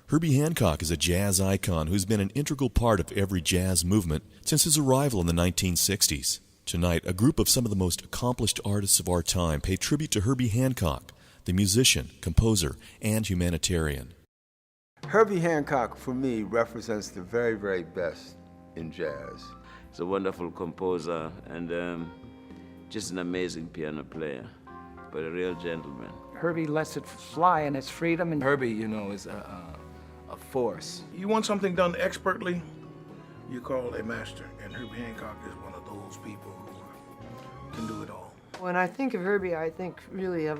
Herbie Hancock is a jazz icon who's been an integral part of every jazz movement since his arrival in the 1960s. Tonight, a group of some of the most accomplished artists of our time pay tribute to Herbie Hancock, the musician, composer, and humanitarian. Herbie Hancock, for me, represents the very, very best in jazz. He's a wonderful composer and just an amazing piano player, but a real gentleman. Herbie lets it fly in its freedom. And Herbie, you know, is a force. You want something done expertly, you call a master, and Herbie Hancock is one of those people who can do it all. When I think of Herbie, I think really of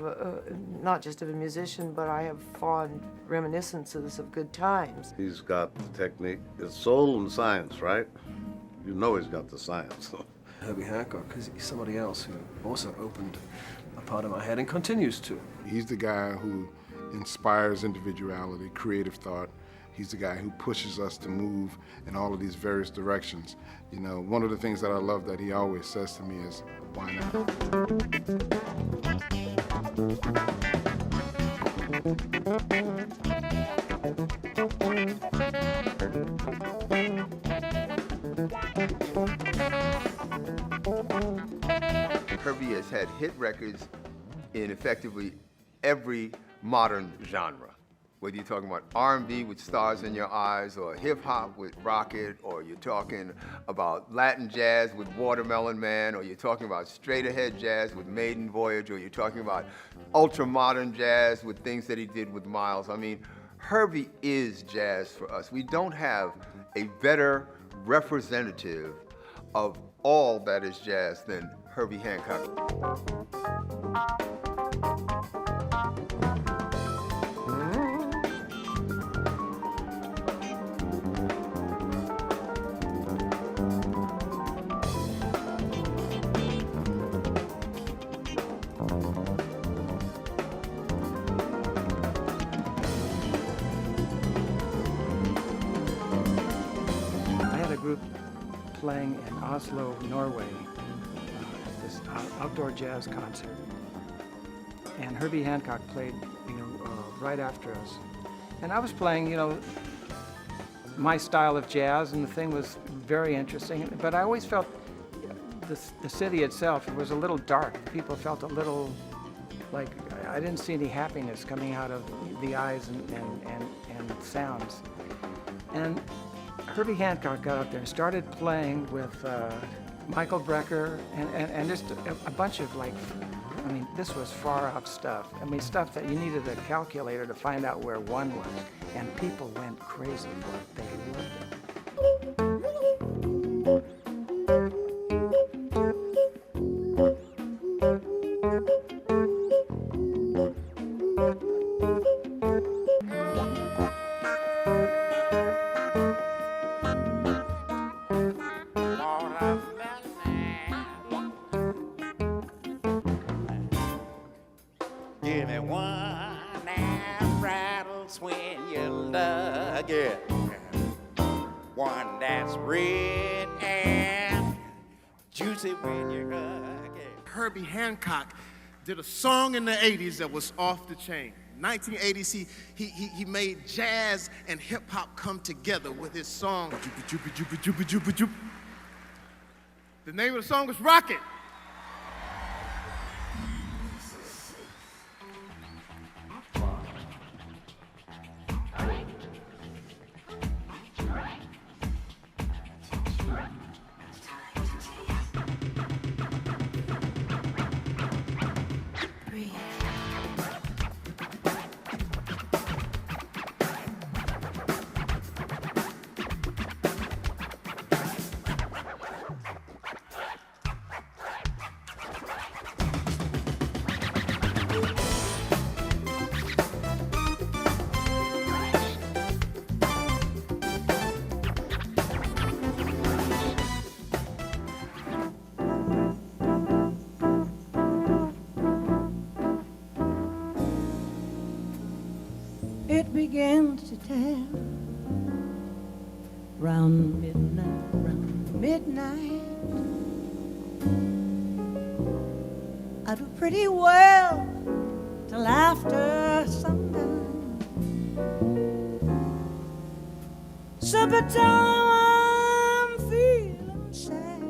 not just of a musician, but I have fond reminiscences of good times. He's got the technique. It's soul and science, right? You know he's got the science. Herbie Hancock is somebody else who also opened a part of my head and continues to. He's the guy who inspires individuality, creative thought. He's the guy who pushes us to move in all of these various directions. You know, one of the things that I love that he always says to me is, why not? Herbie has had hit records in effectively every modern genre. Whether you're talking about R&B with Stars in Your Eyes, or hip-hop with Rocket, or you're talking about Latin jazz with Watermelon Man, or you're talking about straight-ahead jazz with Maiden Voyage, or you're talking about ultra-modern jazz with things that he did with Miles. I mean, Herbie is jazz for us. We don't have a better representative of all that is jazz than Herbie Hancock. Playing in Oslo, Norway, at this outdoor jazz concert, and Herbie Hancock played, right after us, and I was playing, my style of jazz, and the thing was very interesting. But I always felt the city itself was a little dark. People felt a little like I didn't see any happiness coming out of the eyes and sounds, and Herbie Hancock got up there and started playing with Michael Brecker and just a bunch of this was far out stuff. Stuff that you needed a calculator to find out where one was, and people went crazy for it. They loved it. Herbie Hancock did a song in the 80s that was off the chain. 1980s, he made jazz and hip-hop come together with his song, The name of the song was Rocket. It begins to tell round midnight. I do pretty well till after sundown. every time I'm feeling sad.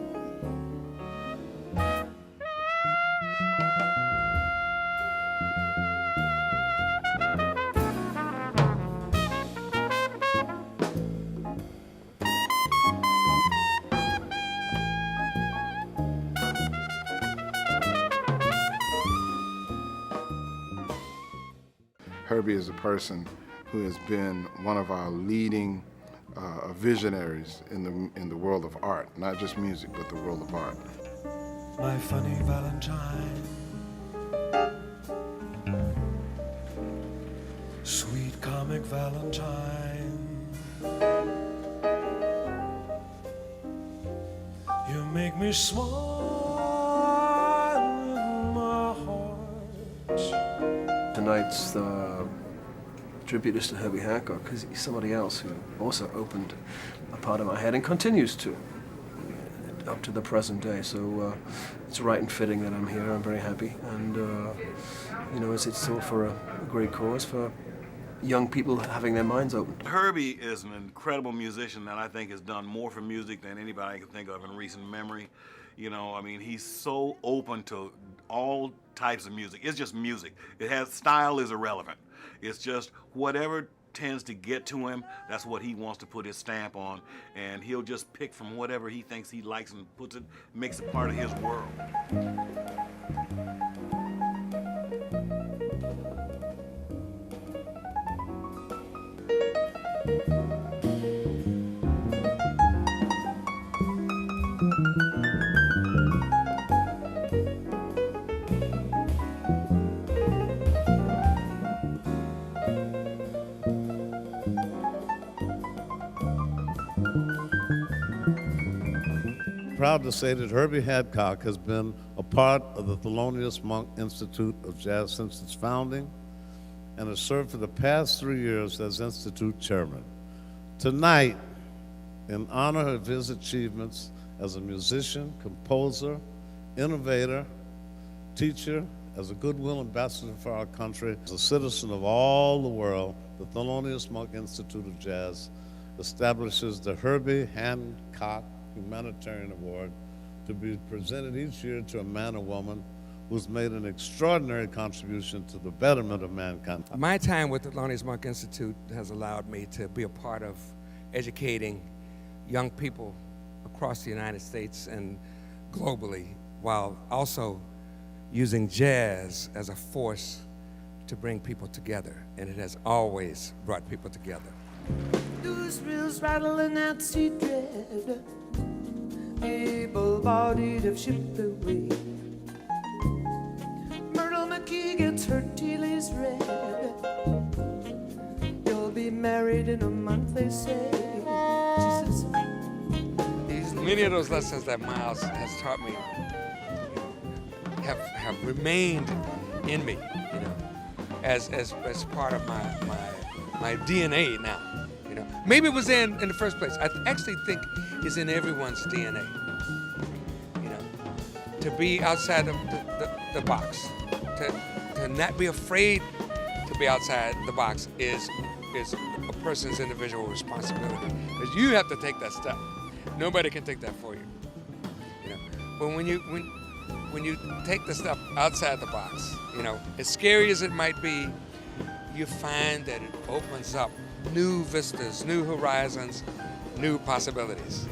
Herbie is a person who has been one of our leading visionaries in the world of art, not just music, but the world of art. My funny Valentine, sweet comic Valentine, you make me smile with my heart. Tonight's tribute is to Herbie Hancock because he's somebody else who also opened a part of my head and continues to up to the present day. So it's right and fitting that I'm here. I'm very happy, and you know, it's all for a great cause for young people having their minds opened. Herbie is an incredible musician that I think has done more for music than anybody I can think of in recent memory. You know, I mean, he's so open to all types of music. It's just music. It has style is irrelevant. It's just whatever tends to get to him, that's what he wants to put his stamp on, and he'll just pick from whatever he thinks he likes and puts it, makes it part of his world. Proud to say that Herbie Hancock has been a part of the Thelonious Monk Institute of Jazz since its founding and has served for the past 3 years as Institute Chairman. Tonight, in honor of his achievements as a musician, composer, innovator, teacher, as a goodwill ambassador for our country, as a citizen of all the world, the Thelonious Monk Institute of Jazz establishes the Herbie Hancock Humanitarian Award to be presented each year to a man or woman who's made an extraordinary contribution to the betterment of mankind. My time with the Thelonious Monk Institute has allowed me to be a part of educating young people across the United States and globally, while also using jazz as a force to bring people together, and it has always brought people together. Loose reels rattling that sea dread, able-bodied have shipped away. Myrtle McKee gets her tea leaves red. You'll be married in a month, they say. She says, many of those lessons that Miles has taught me have remained in me, you know, as part of my DNA now. You know, maybe it was in the first place. I actually think it's in everyone's DNA. You know, to be outside of the box, to not be afraid to be outside the box is a person's individual responsibility, because you have to take that step. Nobody can take that for you. You know, but when you take the step outside the box, you know, as scary as it might be, you find that it opens up new vistas, new horizons, new possibilities.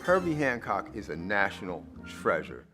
Herbie Hancock is a national treasure.